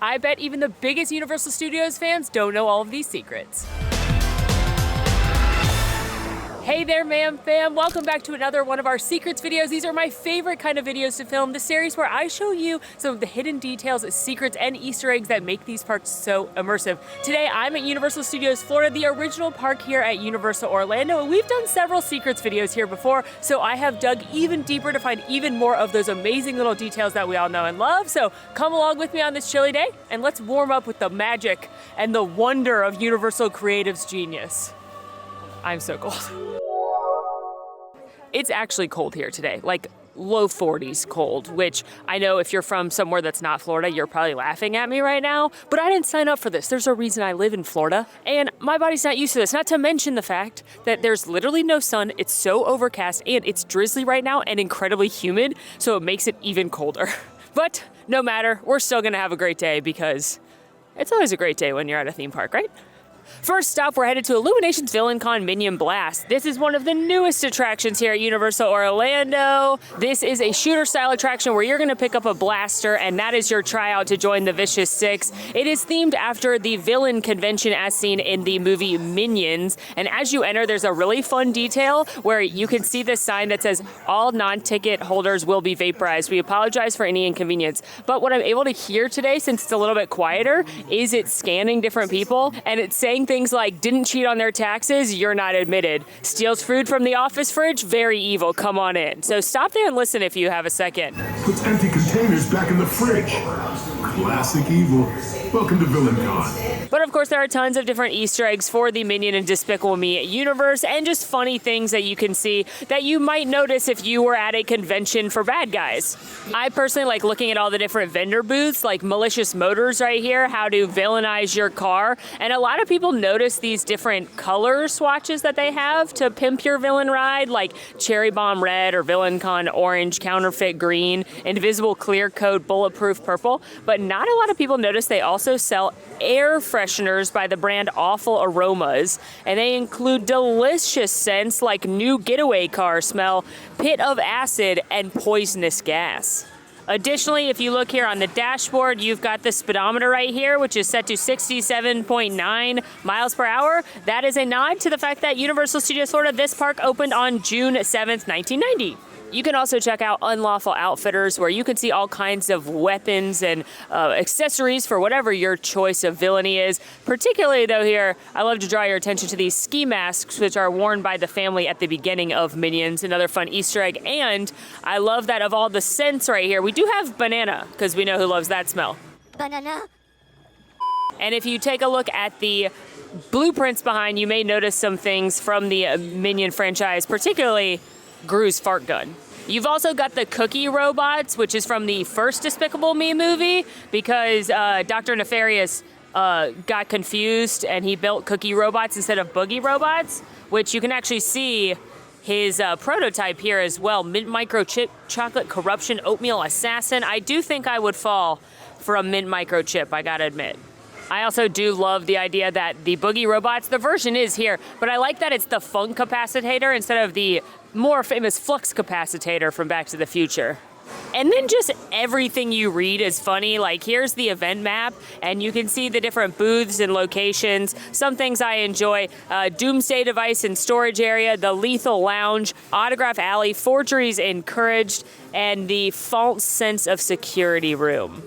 I bet even the biggest Universal Studios fans don't know all of these secrets. Hey there, ma'am fam. Welcome back to another one of our secrets videos. These are my favorite kind of videos to film, the series where I show you some of the hidden details, secrets, and Easter eggs that make these parks so immersive. Today, I'm at Universal Studios Florida, the original park here at Universal Orlando, and we've done several secrets videos here before, so I have dug even deeper to find even more of those amazing little details that we all know and love. So come along with me on this chilly day, and let's warm up with the magic and the wonder of Universal Creative's genius. I'm so cold. It's actually cold here today, like low 40s cold, which I know if you're from somewhere that's not Florida, you're probably laughing at me right now, but I didn't sign up for this. There's a reason I live in Florida, and my body's not used to this, not to mention the fact that there's literally no sun, it's so overcast, and it's drizzly right now and incredibly humid, so it makes it even colder. But no matter, we're still gonna have a great day because it's always a great day when you're at a theme park, right? First stop, we're headed to Illumination's VillainCon Minion Blast. This is one of the newest attractions here at Universal Orlando. This is a shooter-style attraction where you're gonna pick up a blaster, and that is your tryout to join the Vicious Six. It is themed after the villain convention as seen in the movie Minions, and as you enter, there's a really fun detail where you can see this sign that says, all non-ticket holders will be vaporized. We apologize for any inconvenience. But what I'm able to hear today, since it's a little bit quieter, is it scanning different people, and it's saying things like, didn't cheat on their taxes, you're not admitted. Steals food from the office fridge, very evil, come on in. So stop there and listen if you have a second. Puts empty containers back in the fridge. Classic evil. Welcome to VillainCon. But of course there are tons of different Easter eggs for the Minion and Despicable Me universe, and just funny things that you can see that you might notice if you were at a convention for bad guys. I personally like looking at all the different vendor booths, like Malicious Motors right here, how to villainize your car, and a lot of people notice these different color swatches that they have to pimp your villain ride, like Cherry Bomb Red or VillainCon Orange, Counterfeit Green, Invisible Clear Coat, Bulletproof Purple, but not a lot of people notice they also sell air fresheners by the brand Awful Aromas, and they include delicious scents like New Getaway Car Smell, Pit of Acid, and Poisonous Gas. Additionally, if you look here on the dashboard, you've got the speedometer right here, which is set to 67.9 miles per hour. That is a nod to the fact that Universal Studios Florida, this park opened on June 7th, 1990. You can also check out Unlawful Outfitters, where you can see all kinds of weapons and accessories for whatever your choice of villainy is. Particularly, though, here, I love to draw your attention to these ski masks, which are worn by the family at the beginning of Minions. Another fun Easter egg. And I love that of all the scents right here, we do have banana, because we know who loves that smell. Banana. And if you take a look at the blueprints behind, you may notice some things from the Minion franchise, particularly Gru's fart gun. You've also got the cookie robots, which is from the first Despicable Me movie, because Dr. Nefarious got confused and he built cookie robots instead of boogie robots, which you can actually see his prototype here as well. Mint Microchip, Chocolate Corruption, Oatmeal Assassin. I do think I would fall for a Mint Microchip, I gotta admit. I also do love the idea that the boogie robots, the version is here, but I like that it's the funk capacitator instead of the more famous flux capacitator from Back to the Future. And then just everything you read is funny. Like, here's the event map, and you can see the different booths and locations. Some things I enjoy, Doomsday Device and Storage Area, the Lethal Lounge, Autograph Alley, Forgeries Encouraged, and the False Sense of Security Room.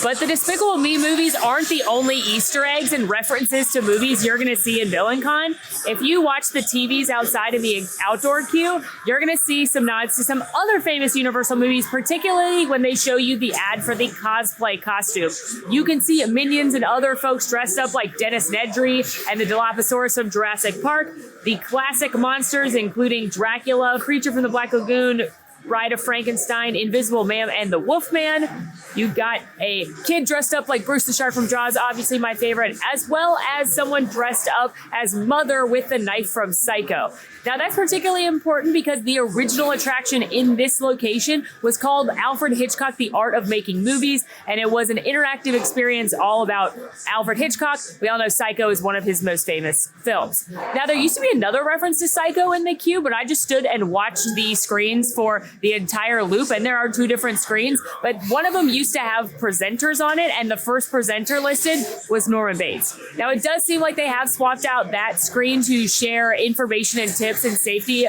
But the Despicable Me movies aren't the only Easter eggs and references to movies you're gonna see in VillainCon. If you watch the TVs outside in the outdoor queue, you're gonna see some nods to some other famous Universal movies, particularly when they show you the ad for the cosplay costume. You can see Minions and other folks dressed up like Dennis Nedry and the Dilophosaurus from Jurassic Park, the classic monsters including Dracula, Creature from the Black Lagoon, Bride of Frankenstein, Invisible Man, and the Wolfman. You've got a kid dressed up like Bruce the Shark from Jaws, obviously my favorite, as well as someone dressed up as Mother with the knife from Psycho. Now that's particularly important because the original attraction in this location was called Alfred Hitchcock, The Art of Making Movies, and it was an interactive experience all about Alfred Hitchcock. We all know Psycho is one of his most famous films. Now there used to be another reference to Psycho in the queue, but I just stood and watched the screens for the entire loop, and there are 2 different screens, but one of them used to have presenters on it, and the first presenter listed was Norman Bates. Now, it does seem like they have swapped out that screen to share information and tips and safety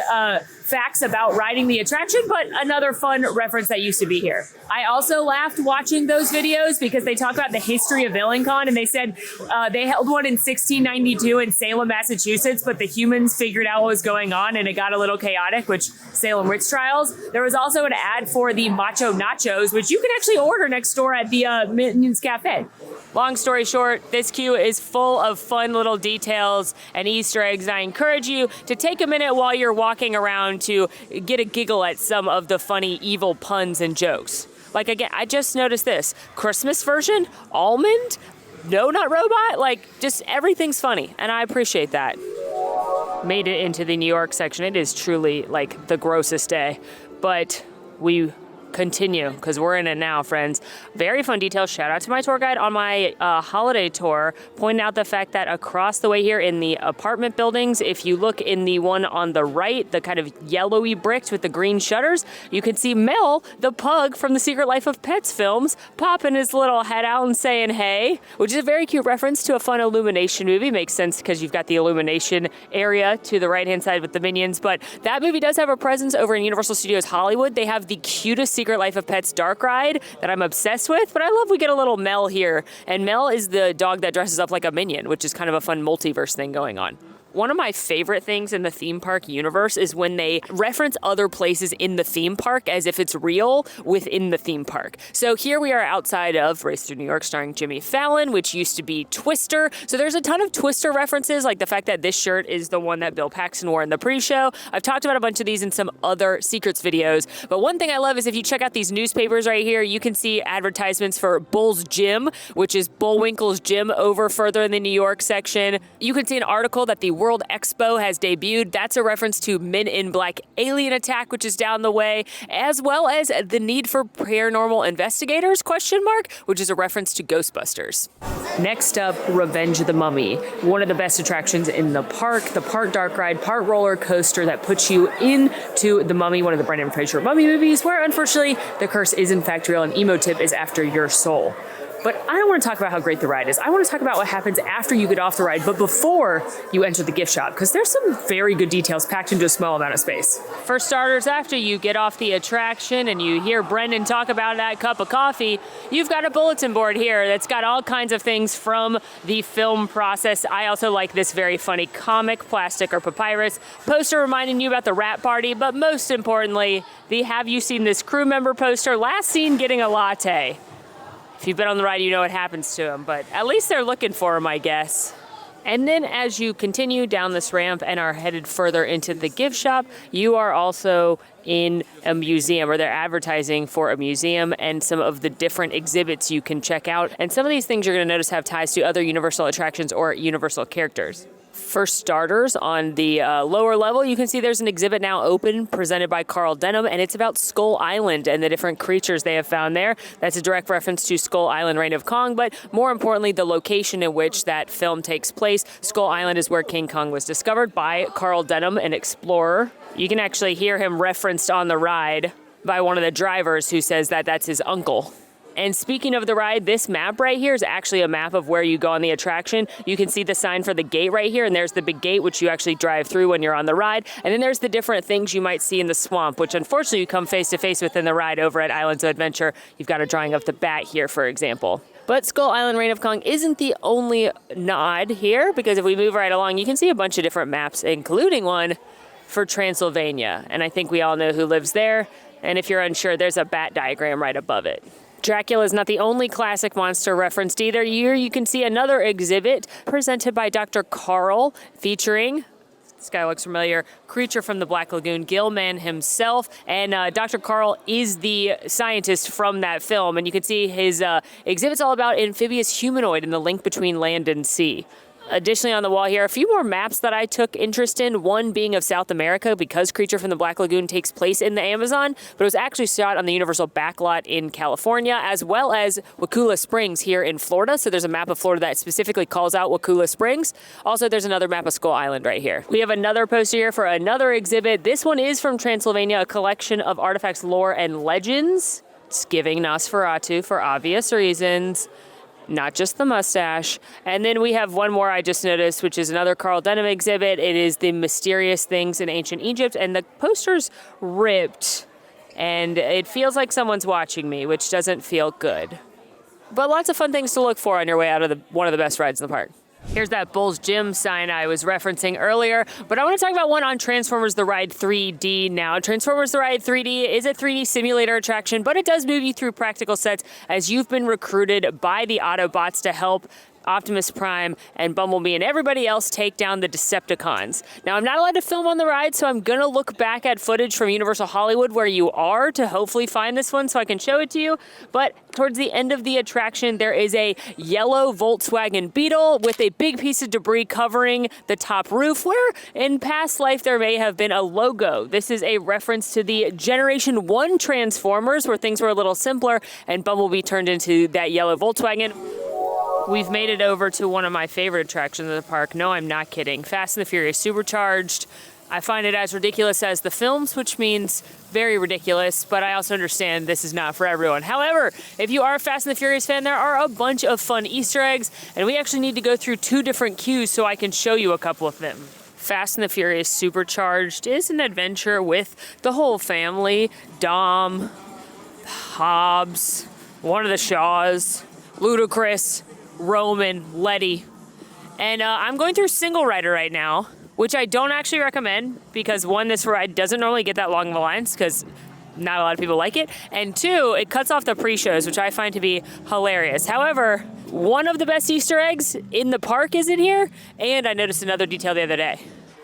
facts about riding the attraction, but another fun reference that used to be here. I also laughed watching those videos because they talk about the history of VillainCon, and they said they held one in 1692 in Salem, Massachusetts, but the humans figured out what was going on and it got a little chaotic, which Salem witch trials. There was also an ad for the Macho Nachos, which you can actually order next door at the Minions Cafe. Long story short, this queue is full of fun little details and Easter eggs. I encourage you to take a minute while you're walking around to get a giggle at some of the funny evil puns and jokes. Like, again, I just noticed this. Christmas version? Almond? No, not robot? Like, just everything's funny, and I appreciate that. Made it into the New York section. It is truly, like, the grossest day. But we continue, because we're in it now, friends. Very fun details. Shout out to my tour guide on my holiday tour, pointing out the fact that across the way here in the apartment buildings, if you look in the one on the right, the kind of yellowy bricks with the green shutters, you can see Mel, the pug from the Secret Life of Pets films, popping his little head out and saying hey, which is a very cute reference to a fun Illumination movie. Makes sense because you've got the Illumination area to the right-hand side with the Minions, but that movie does have a presence over in Universal Studios Hollywood. They have the cutest Secret Life of Pets dark ride that I'm obsessed with, but I love we get a little Mel here. And Mel is the dog that dresses up like a minion, which is kind of a fun multiverse thing going on. One of my favorite things in the theme park universe is when they reference other places in the theme park as if it's real within the theme park. So here we are outside of Race Through New York starring Jimmy Fallon, which used to be Twister. So there's a ton of Twister references, like the fact that this shirt is the one that Bill Paxton wore in the pre-show. I've talked about a bunch of these in some other Secrets videos, but one thing I love is if you check out these newspapers right here, you can see advertisements for Bull's Gym, which is Bullwinkle's gym over further in the New York section. You can see an article that the World Expo has debuted. That's a reference to Men in Black Alien Attack, which is down the way, as well as the need for paranormal investigators, ? Which is a reference to Ghostbusters. Next up, Revenge of the Mummy. One of the best attractions in the park part dark ride, part roller coaster that puts you into The Mummy, one of the Brendan Fraser mummy movies, where unfortunately the curse is in fact real and Emotip is after your soul. But I don't want to talk about how great the ride is. I want to talk about what happens after you get off the ride, but before you enter the gift shop, because there's some very good details packed into a small amount of space. For starters, after you get off the attraction and you hear Brendan talk about that cup of coffee, you've got a bulletin board here that's got all kinds of things from the film process. I also like this very funny comic, plastic or papyrus poster reminding you about the rap party, but most importantly, the Have You Seen This Crew Member poster, last seen getting a latte. If you've been on the ride, you know what happens to them, but at least they're looking for them, I guess. And then as you continue down this ramp and are headed further into the gift shop, you are also in a museum, or they're advertising for a museum and some of the different exhibits you can check out. And some of these things you're going to notice have ties to other Universal attractions or Universal characters. For starters, on the lower level, you can see there's an exhibit now open presented by Carl Denham, and it's about Skull Island and the different creatures they have found there. That's a direct reference to Skull Island, Reign of Kong, but more importantly, the location in which that film takes place. Skull Island is where King Kong was discovered by Carl Denham, an explorer. You can actually hear him referenced on the ride by one of the drivers who says that that's his uncle. And speaking of the ride, this map right here is actually a map of where you go on the attraction. You can see the sign for the gate right here, and there's the big gate, which you actually drive through when you're on the ride. And then there's the different things you might see in the swamp, which unfortunately you come face to face with in the ride over at Islands of Adventure. You've got a drawing of the bat here, for example. But Skull Island Reign of Kong isn't the only nod here, because if we move right along, you can see a bunch of different maps, including one for Transylvania. And I think we all know who lives there. And if you're unsure, there's a bat diagram right above it. Dracula is not the only classic monster referenced either. Here you can see another exhibit presented by Dr. Carl, featuring, this guy looks familiar, creature from the Black Lagoon, Gilman himself. And Dr. Carl is the scientist from that film. And you can see his exhibit's all about amphibious humanoid and the link between land and sea. Additionally, on the wall here, a few more maps that I took interest in, one being of South America because Creature from the Black Lagoon takes place in the Amazon, but it was actually shot on the Universal backlot in California, as well as Wakulla Springs here in Florida. So there's a map of Florida that specifically calls out Wakulla Springs. Also, there's another map of Skull Island right here. We have another poster here for another exhibit. This one is from Transylvania, a collection of artifacts, lore, and legends. It's giving Nosferatu for obvious reasons. Not just the mustache. And then we have one more I just noticed, which is another Carl Denham exhibit. It is the mysterious things in ancient Egypt, and the poster's ripped, and it feels like someone's watching me, which doesn't feel good. But lots of fun things to look for on your way out of one of the best rides in the park. Here's that Bull's Gym sign I was referencing earlier, but I want to talk about one on Transformers The Ride 3D now. Transformers The Ride 3D is a 3D simulator attraction, but it does move you through practical sets as you've been recruited by the Autobots to help Optimus Prime and Bumblebee and everybody else take down the Decepticons. Now, I'm not allowed to film on the ride, so I'm gonna look back at footage from Universal Hollywood where you are to hopefully find this one so I can show it to you. But towards the end of the attraction, there is a yellow Volkswagen Beetle with a big piece of debris covering the top roof, where in past life there may have been a logo. This is a reference to the Generation 1 Transformers, where things were a little simpler and Bumblebee turned into that yellow Volkswagen. We've made it over to one of my favorite attractions of the park. No, I'm not kidding. Fast and the Furious Supercharged. I find it as ridiculous as the films, which means very ridiculous, but I also understand this is not for everyone. However, if you are a Fast and the Furious fan, there are a bunch of fun Easter eggs, and we actually need to go through 2 different queues so I can show you a couple of them. Fast and the Furious Supercharged is an adventure with the whole family. Dom, Hobbs, one of the Shaws, Ludacris, Roman, Letty. And I'm going through single rider right now, which I don't actually recommend because one, this ride doesn't normally get that long of a lines because not a lot of people like it. And 2, it cuts off the pre-shows, which I find to be hilarious. However, one of the best Easter eggs in the park is in here, and I noticed another detail the other day.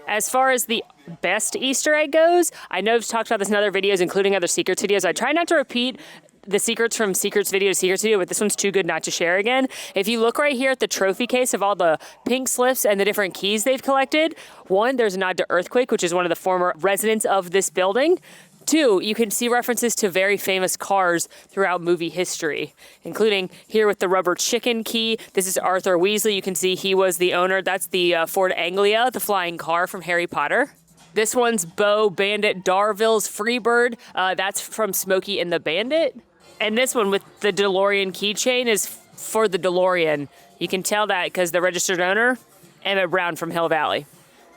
As far as the best Easter egg goes, I know I've talked about this in other videos, including other Secrets videos. I try not to repeat the secrets from Secrets video to Secrets video, but this one's too good not to share again. If you look right here at the trophy case of all the pink slips and the different keys they've collected, 1, there's a nod to Earthquake, which is one of the former residents of this building. 2, you can see references to very famous cars throughout movie history, including here with the rubber chicken key. This is Arthur Weasley. You can see he was the owner. That's the Ford Anglia, the flying car from Harry Potter. This one's Bo Bandit Darville's Freebird. That's from Smokey and the Bandit. And this one with the DeLorean keychain is for the DeLorean. You can tell that because the registered owner, Emmett Brown from Hill Valley.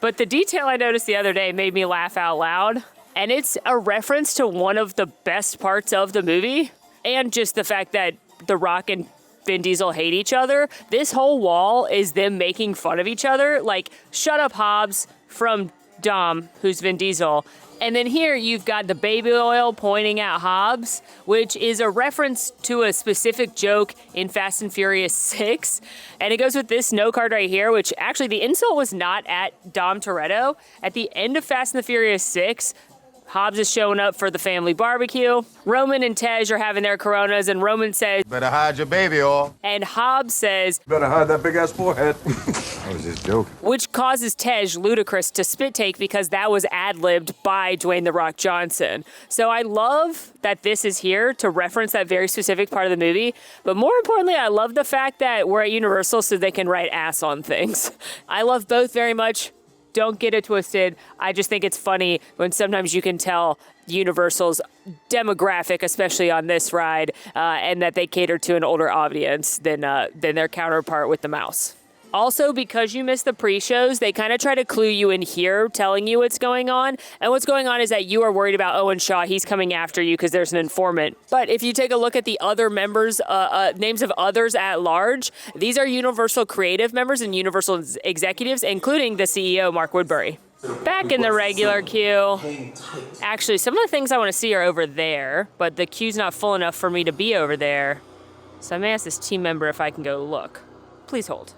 But the detail I noticed the other day made me laugh out loud. And it's a reference to one of the best parts of the movie. And just the fact that The Rock and Vin Diesel hate each other. This whole wall is them making fun of each other. Like, shut up, Hobbs, from Dom, who's Vin Diesel. And then here you've got the baby oil pointing at Hobbs, which is a reference to a specific joke in Fast and Furious 6. And it goes with this note card right here, which actually the insult was not at Dom Toretto. At the end of Fast and the Furious 6, Hobbs is showing up for the family barbecue. Roman and Tej are having their Coronas, and Roman says, "Better hide your baby oil." And Hobbs says, "Better hide that big ass forehead." I was just joking. Which causes Tej, Ludacris, to spit take because that was ad-libbed by Dwayne "The Rock" Johnson. So I love that this is here to reference that very specific part of the movie. But more importantly, I love the fact that we're at Universal so they can write ass on things. I love both very much. Don't get it twisted. I just think it's funny when sometimes you can tell Universal's demographic, especially on this ride, and that they cater to an older audience than their counterpart with the mouse. Also, because you missed the pre-shows, they kind of try to clue you in here, telling you what's going on. And what's going on is that you are worried about Owen Shaw. He's coming after you because there's an informant. But if you take a look at the other members, names of others at large, these are Universal creative members and Universal executives, including the CEO, Mark Woodbury. Back in the regular queue. Actually, some of the things I want to see are over there, but the queue's not full enough for me to be over there. So I may ask this team member if I can go look. Please hold.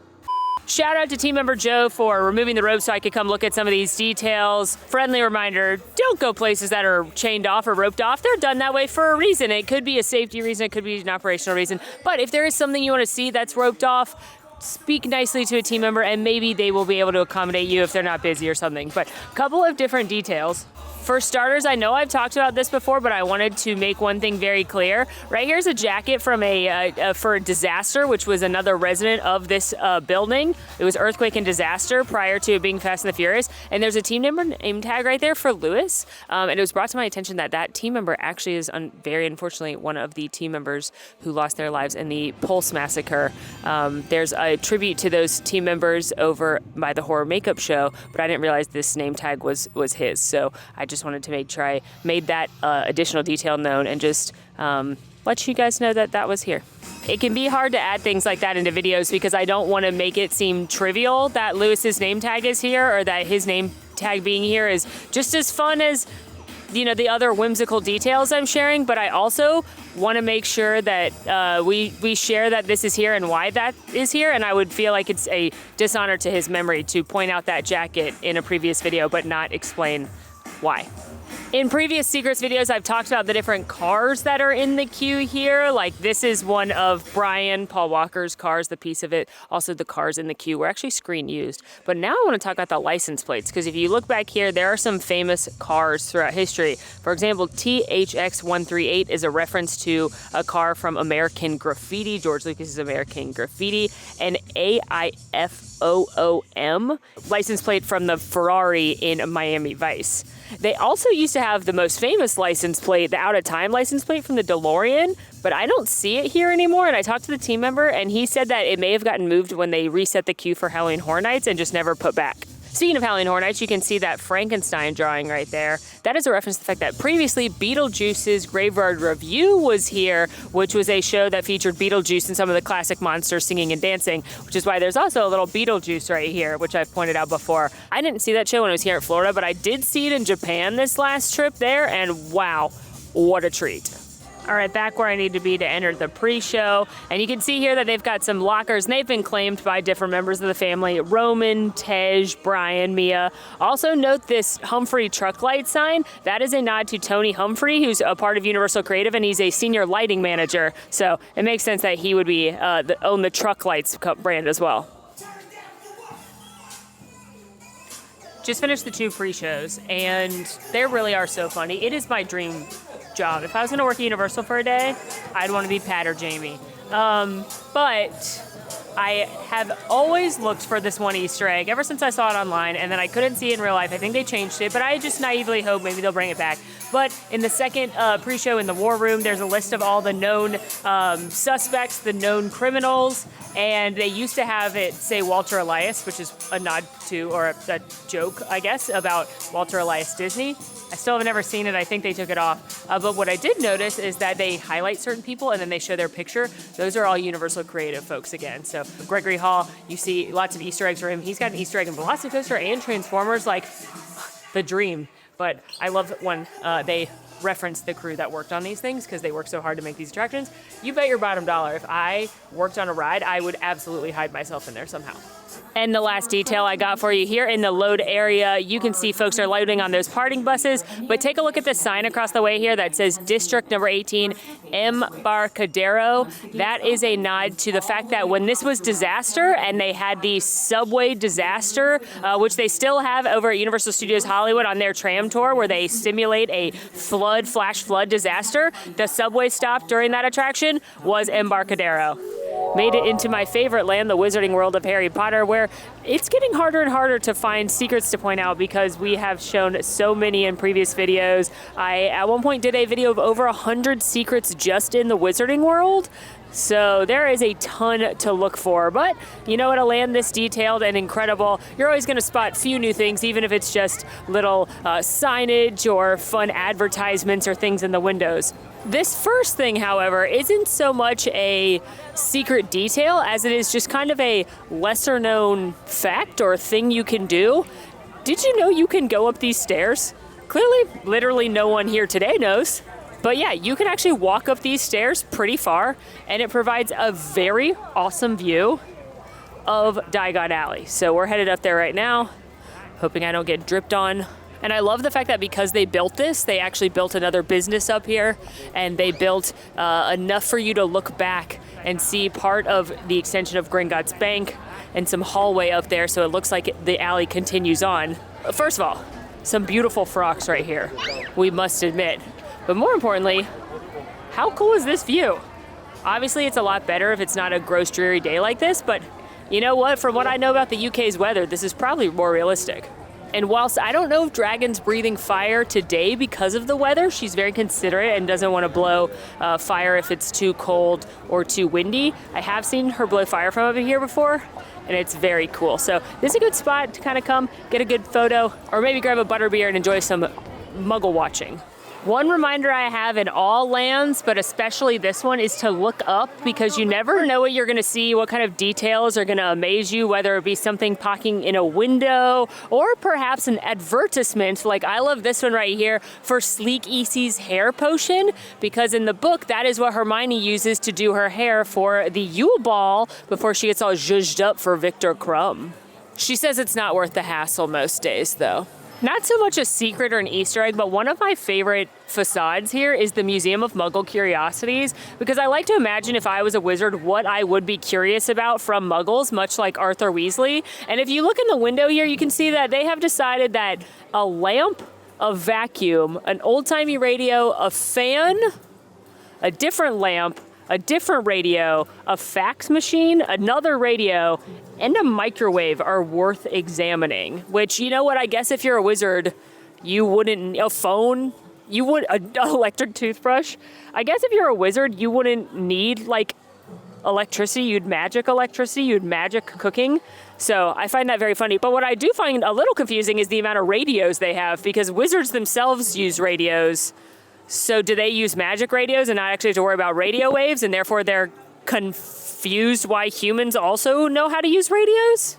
Shout out to team member Joe for removing the rope so I could come look at some of these details. Friendly reminder, don't go places that are chained off or roped off. They're done that way for a reason. It could be a safety reason, it could be an operational reason. But if there is something you want to see that's roped off, speak nicely to a team member, and maybe they will be able to accommodate you if they're not busy or something. But a couple of different details. For starters, I know I've talked about this before, but I wanted to make one thing very clear. Right here's a jacket from for a disaster, which was another resident of this building. It was earthquake and disaster prior to it being Fast and the Furious. And there's a team member name tag right there for Lewis. And it was brought to my attention that that team member actually is very unfortunately one of the team members who lost their lives in the Pulse Massacre. There's a tribute to those team members over by the Horror Makeup Show, but I didn't realize this name tag was his. So I just wanted to make sure I made that additional detail known and just let you guys know that that was here. It can be hard to add things like that into videos because I don't want to make it seem trivial that Lewis's name tag is here or that his name tag being here is just as fun as, you know, the other whimsical details I'm sharing, but I also want to make sure that we share that this is here and why that is here, and I would feel like it's a dishonor to his memory to point out that jacket in a previous video but not explain why. In previous Secrets videos, I've talked about the different cars that are in the queue here. Like this is one of Brian, Paul Walker's cars, the piece of it. Also the cars in the queue were actually screen used. But now I want to talk about the license plates, because if you look back here, there are some famous cars throughout history. For example, THX-138 is a reference to a car from American Graffiti, George Lucas's American Graffiti, and AIFOOM, license plate from the Ferrari in Miami Vice. They also used to have the most famous license plate, the Out of Time license plate from the DeLorean, but I don't see it here anymore. And I talked to the team member, and he said that it may have gotten moved when they reset the queue for Halloween Horror Nights and just never put back. Speaking of Halloween Horror Nights, you can see that Frankenstein drawing right there. That is a reference to the fact that previously Beetlejuice's Graveyard Review was here, which was a show that featured Beetlejuice and some of the classic monsters singing and dancing, which is why there's also a little Beetlejuice right here, which I've pointed out before. I didn't see that show when I was here in Florida, but I did see it in Japan this last trip there, and wow, what a treat. All right, back where I need to be to enter the pre-show. And you can see here that they've got some lockers, and they've been claimed by different members of the family. Roman, Tej, Brian, Mia. Also note this Humphrey truck light sign. That is a nod to Tony Humphrey, who's a part of Universal Creative, and he's a senior lighting manager. So it makes sense that he would be own the truck lights brand as well. Just finished the 2 pre-shows, and they really are so funny. It is my dream job. If I was going to work at Universal for a day, I'd want to be Pat or Jamie. But I have always looked for this one Easter egg ever since I saw it online, and then I couldn't see it in real life. I think they changed it, but I just naively hope maybe they'll bring it back. But in the second pre-show in the War Room, there's a list of all the known suspects, the known criminals, and they used to have it say Walter Elias, which is a nod to, or a joke, I guess, about Walter Elias Disney. I still have never seen it. I think they took it off. But what I did notice is that they highlight certain people and then they show their picture. Those are all Universal Creative folks again. So Gregory Hall, you see lots of Easter eggs for him. He's got an Easter egg in Velocicoaster and Transformers, like the dream. But I love when they reference the crew that worked on these things because they work so hard to make these attractions. You bet your bottom dollar, if I worked on a ride, I would absolutely hide myself in there somehow. And the last detail I got for you here in the load area, you can see folks are loading on those parting buses, but take a look at the sign across the way here that says District Number 18, Embarcadero. That is a nod to the fact that when this was disaster and they had the subway disaster, which they still have over at Universal Studios Hollywood on their tram tour where they simulate a flash flood disaster, the subway stop during that attraction was Embarcadero. Made it into my favorite land, the Wizarding World of Harry Potter, where it's getting harder and harder to find secrets to point out because we have shown so many in previous videos. I, at one point, did a video of over 100 secrets just in the Wizarding World. So there is a ton to look for, but you know, at a land this detailed and incredible, you're always going to spot few new things, even if it's just little signage or fun advertisements or things in the windows. This first thing, however, isn't so much a secret detail as it is just kind of a lesser known fact or thing you can do. Did you know you can go up these stairs? Clearly, literally no one here today knows. But yeah, you can actually walk up these stairs pretty far, and it provides a very awesome view of Diagon Alley. So we're headed up there right now, hoping I don't get dripped on. And I love the fact that because they built this, they actually built another business up here, and they built enough for you to look back and see part of the extension of Gringotts Bank and some hallway up there, so it looks like the alley continues on. First of all, some beautiful frocks right here, we must admit. But more importantly, how cool is this view? Obviously, it's a lot better if it's not a gross, dreary day like this, but you know what? From what I know about the UK's weather, this is probably more realistic. And whilst I don't know if Dragon's breathing fire today because of the weather, she's very considerate and doesn't want to blow fire if it's too cold or too windy. I have seen her blow fire from over here before, and it's very cool. So this is a good spot to kind of come, get a good photo, or maybe grab a butterbeer and enjoy some muggle watching. One reminder I have in all lands, but especially this one, is to look up, because you never know what you're going to see, what kind of details are going to amaze you, whether it be something poking in a window or perhaps an advertisement. Like I love this one right here for Sleek Easy's hair potion, because in the book, that is what Hermione uses to do her hair for the Yule Ball before she gets all zhuzhed up for Victor Crumb. She says it's not worth the hassle most days, though. Not so much a secret or an Easter egg, but one of my favorite facades here is the Museum of Muggle Curiosities, because I like to imagine if I was a wizard what I would be curious about from Muggles, much like Arthur Weasley. And if you look in the window here, you can see that they have decided that a lamp, a vacuum, an old-timey radio, a fan, a different lamp, a different radio, a fax machine, another radio, and a microwave are worth examining. Which, you know what, I guess if you're a wizard, you wouldn't, a phone, you would, an electric toothbrush. I guess if you're a wizard, you wouldn't need like electricity, you'd magic cooking. So I find that very funny. But what I do find a little confusing is the amount of radios they have, because wizards themselves use radios. So do they use magic radios and not actually have to worry about radio waves, and therefore they're confused why humans also know how to use radios?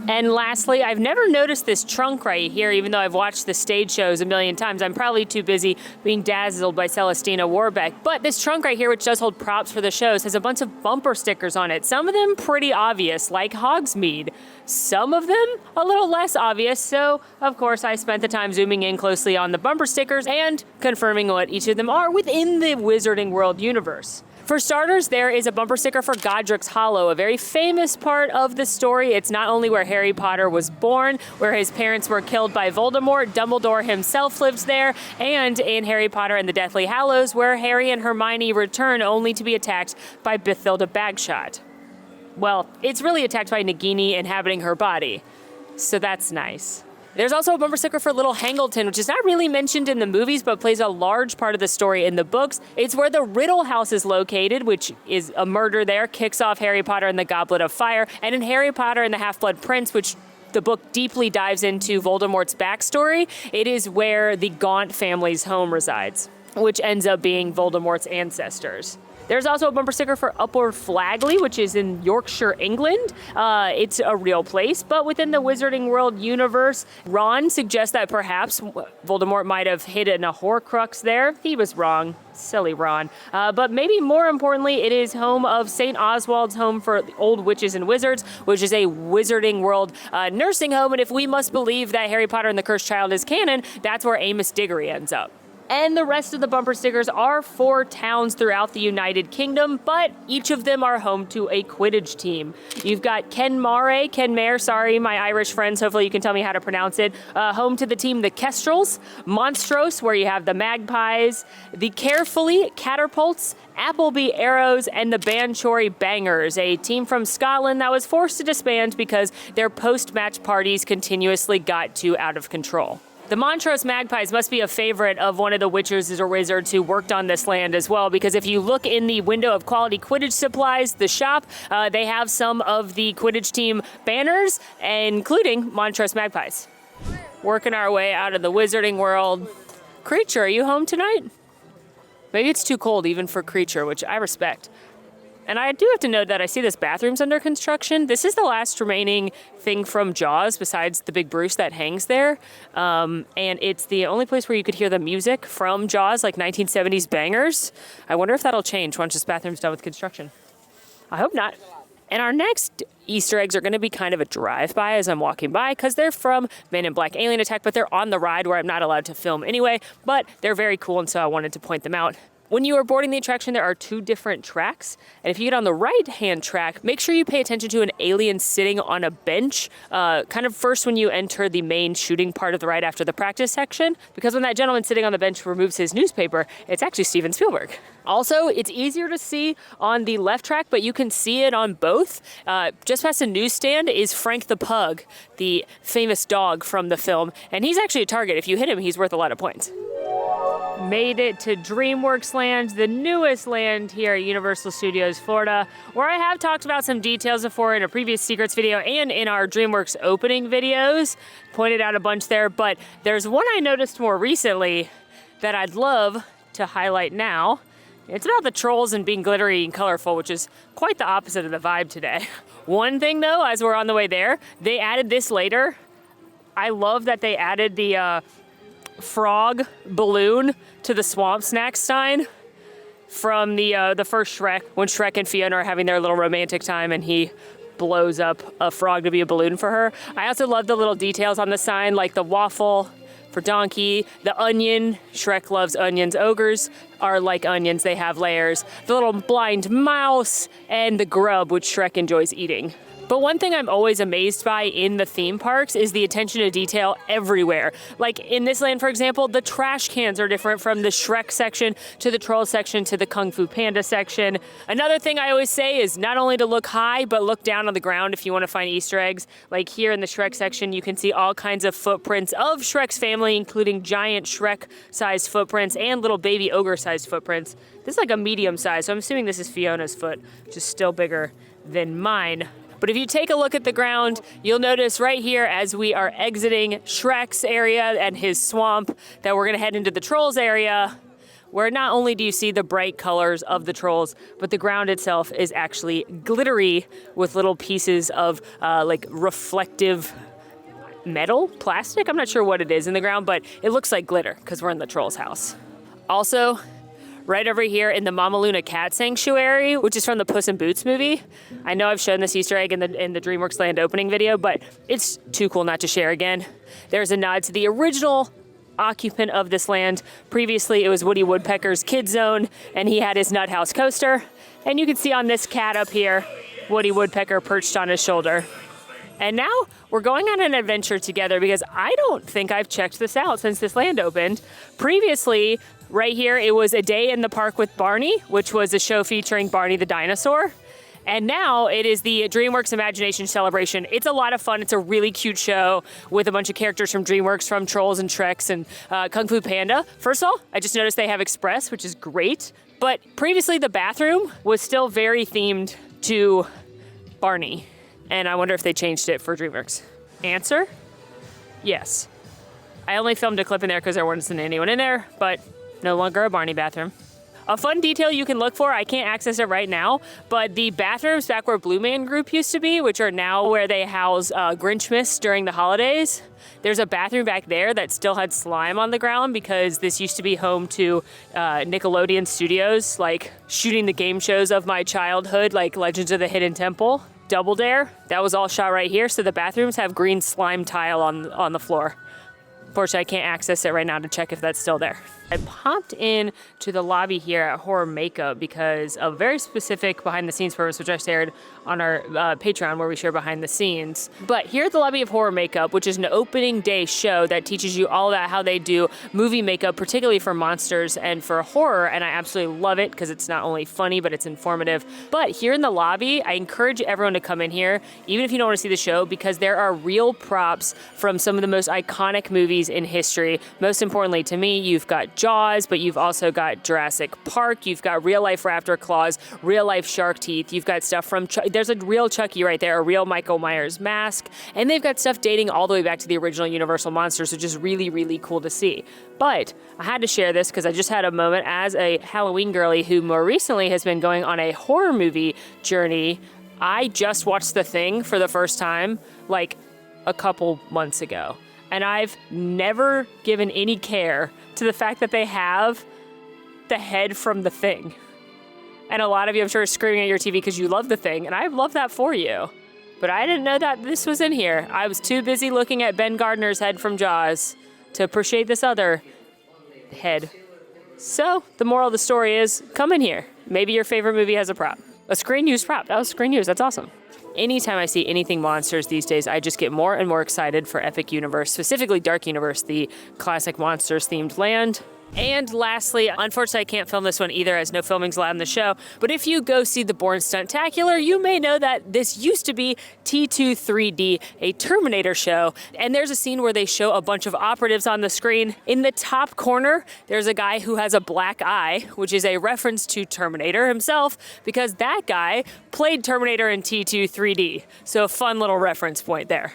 And lastly, I've never noticed this trunk right here, even though I've watched the stage shows a million times. I'm probably too busy being dazzled by Celestina Warbeck. But this trunk right here, which does hold props for the shows, has a bunch of bumper stickers on it. Some of them pretty obvious, like Hogsmeade. Some of them a little less obvious, so of course I spent the time zooming in closely on the bumper stickers and confirming what each of them are within the Wizarding World universe. For starters, there is a bumper sticker for Godric's Hollow, a very famous part of the story. It's not only where Harry Potter was born, where his parents were killed by Voldemort, Dumbledore himself lives there, and in Harry Potter and the Deathly Hallows, where Harry and Hermione return only to be attacked by Bathilda Bagshot. Well, it's really attacked by Nagini inhabiting her body, so that's nice. There's also a bumper sticker for Little Hangleton, which is not really mentioned in the movies, but plays a large part of the story in the books. It's where the Riddle House is located, which is a murder there, kicks off Harry Potter and the Goblet of Fire. And in Harry Potter and the Half-Blood Prince, which the book deeply dives into Voldemort's backstory, it is where the Gaunt family's home resides, which ends up being Voldemort's ancestors. There's also a bumper sticker for Upper Flagley, which is in Yorkshire, England. It's a real place, but within the Wizarding World universe, Ron suggests that perhaps Voldemort might have hidden a Horcrux there. He was wrong. Silly Ron. But maybe more importantly, it is home of St. Oswald's home for old witches and wizards, which is a Wizarding World nursing home. And if we must believe that Harry Potter and the Cursed Child is canon, that's where Amos Diggory ends up. And the rest of the bumper stickers are for towns throughout the United Kingdom, but each of them are home to a Quidditch team. You've got Kenmare, sorry, my Irish friends, hopefully you can tell me how to pronounce it, home to the team the Kestrels, Monstrose, where you have the Magpies, the Carefully Catapults, Appleby Arrows, and the Banchory Bangers, a team from Scotland that was forced to disband because their post-match parties continuously got too out of control. The Montrose Magpies must be a favorite of one of the witches or wizards who worked on this land as well, because if you look in the window of Quality Quidditch Supplies, the shop, they have some of the Quidditch team banners, including Montrose Magpies. Working our way out of the Wizarding World. Creature, are you home tonight? Maybe it's too cold even for Creature, which I respect. And I do have to note that I see this bathroom's under construction. This is the last remaining thing from Jaws besides the big Bruce that hangs there. And it's the only place where you could hear the music from Jaws, like 1970s bangers. I wonder if that'll change once this bathroom's done with construction. I hope not. And our next Easter eggs are going to be kind of a drive-by as I'm walking by, because they're from Men in Black Alien Attack, but they're on the ride where I'm not allowed to film anyway. But they're very cool, and so I wanted to point them out. When you are boarding the attraction, there are 2 different tracks. And if you get on the right-hand track, make sure you pay attention to an alien sitting on a bench, kind of first when you enter the main shooting part of the ride after the practice section, because when that gentleman sitting on the bench removes his newspaper, it's actually Steven Spielberg. Also, it's easier to see on the left track, but you can see it on both. Just past the newsstand is Frank the Pug, the famous dog from the film, and he's actually a target. If you hit him, he's worth a lot of points. Made it to DreamWorks Land, the newest land here at Universal Studios Florida, where I have talked about some details before in a previous secrets video and in our DreamWorks opening videos. Pointed out a bunch there, but there's one I noticed more recently that I'd love to highlight now. It's about the trolls and being glittery and colorful, which is quite the opposite of the vibe today. One thing though, as we're on the way there, they added this later. I love that they added the frog balloon to the swamp snack sign from the first Shrek, when Shrek and Fiona are having their little romantic time and he blows up a frog to be a balloon for her. I also love the little details on the sign, like the waffle for Donkey, the onion, Shrek loves onions, ogres are like onions, they have layers, the little blind mouse, and the grub, which Shrek enjoys eating. But one thing I'm always amazed by in the theme parks is the attention to detail everywhere. Like in this land, for example, the trash cans are different from the Shrek section to the Troll section to the Kung Fu Panda section. Another thing I always say is not only to look high, but look down on the ground if you want to find Easter eggs. Like here in the Shrek section, you can see all kinds of footprints of Shrek's family, including giant Shrek-sized footprints and little baby ogre-sized footprints. This is like a medium size, so I'm assuming this is Fiona's foot, which is still bigger than mine. But if you take a look at the ground, you'll notice right here as we are exiting Shrek's area and his swamp that we're gonna head into the Trolls area, where not only do you see the bright colors of the Trolls, but the ground itself is actually glittery with little pieces of like reflective metal, plastic? I'm not sure what it is in the ground, but it looks like glitter because we're in the Trolls house. Also, right over here in the Mama Luna Cat Sanctuary, which is from the Puss in Boots movie. I know I've shown this Easter egg in the DreamWorks Land opening video, but it's too cool not to share again. There's a nod to the original occupant of this land. Previously, it was Woody Woodpecker's kid zone, and he had his Nut House coaster. And you can see on this cat up here, Woody Woodpecker perched on his shoulder. And now we're going on an adventure together because I don't think I've checked this out since this land opened. Previously, right here, it was A Day in the Park with Barney, which was a show featuring Barney the dinosaur. And now it is the DreamWorks Imagination Celebration. It's a lot of fun. It's a really cute show with a bunch of characters from DreamWorks, from Trolls and Shreks and Kung Fu Panda. First of all, I just noticed they have Express, which is great. But previously the bathroom was still very themed to Barney. And I wonder if they changed it for DreamWorks. Answer? Yes. I only filmed a clip in there because there wasn't anyone in there, but no longer a Barney bathroom. A fun detail you can look for, I can't access it right now, but the bathrooms back where Blue Man Group used to be, which are now where they house Grinchmas during the holidays, there's a bathroom back there that still had slime on the ground because this used to be home to Nickelodeon studios, like shooting the game shows of my childhood, like Legends of the Hidden Temple, Double Dare. That was all shot right here, so the bathrooms have green slime tile on the floor. Unfortunately, I can't access it right now to check if that's still there. I popped in to the lobby here at Horror Makeup because of very specific behind the scenes purpose, which I shared on our Patreon where we share behind the scenes. But here at the lobby of Horror Makeup, which is an opening day show that teaches you all about how they do movie makeup, particularly for monsters and for horror. And I absolutely love it because it's not only funny, but it's informative. But here in the lobby, I encourage everyone to come in here, even if you don't want to see the show, because there are real props from some of the most iconic movies in history. Most importantly to me, you've got Jaws, but you've also got Jurassic Park, you've got real life raptor claws, real life shark teeth, you've got stuff from, there's a real Chucky right there, a real Michael Myers mask, and they've got stuff dating all the way back to the original Universal monsters, which is really, really cool to see. But I had to share this because I just had a moment as a Halloween girly who more recently has been going on a horror movie journey. I just watched The Thing for the first time, like a couple months ago. And I've never given any care to the fact that they have the head from The Thing. And a lot of you, I'm sure, are screaming at your TV because you love The Thing, and I love that for you. But I didn't know that this was in here. I was too busy looking at Ben Gardner's head from Jaws to appreciate this other head. So the moral of the story is, come in here. Maybe your favorite movie has a prop. A screen used prop. That was screen used. That's awesome. Anytime I see anything monsters these days, I just get more and more excited for Epic Universe, specifically Dark Universe, the classic monsters themed land. And lastly, unfortunately, I can't film this one either as no filming's allowed in the show, but if you go see the Bourne Stuntacular, you may know that this used to be T2 3D, a Terminator show, and there's a scene where they show a bunch of operatives on the screen. In the top corner, there's a guy who has a black eye, which is a reference to Terminator himself, because that guy played Terminator in T2 3D. So a fun little reference point there.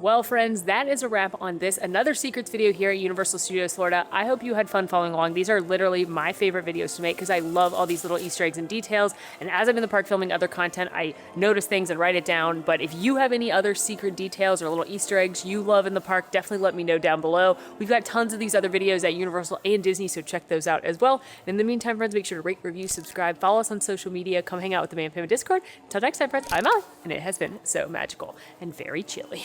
Well, friends, that is a wrap on this another secrets video here at Universal Studios Florida. I hope you had fun following along. These are literally my favorite videos to make because I love all these little Easter eggs and details. And as I'm in the park filming other content, I notice things and write it down. But if you have any other secret details or little Easter eggs you love in the park, definitely let me know down below. We've got tons of these other videos at Universal and Disney, so check those out as well. And in the meantime, friends, make sure to rate, review, subscribe, follow us on social media, come hang out with the Man Fam Discord. Until next time, friends, I'm Molly, and it has been so magical and very chilly.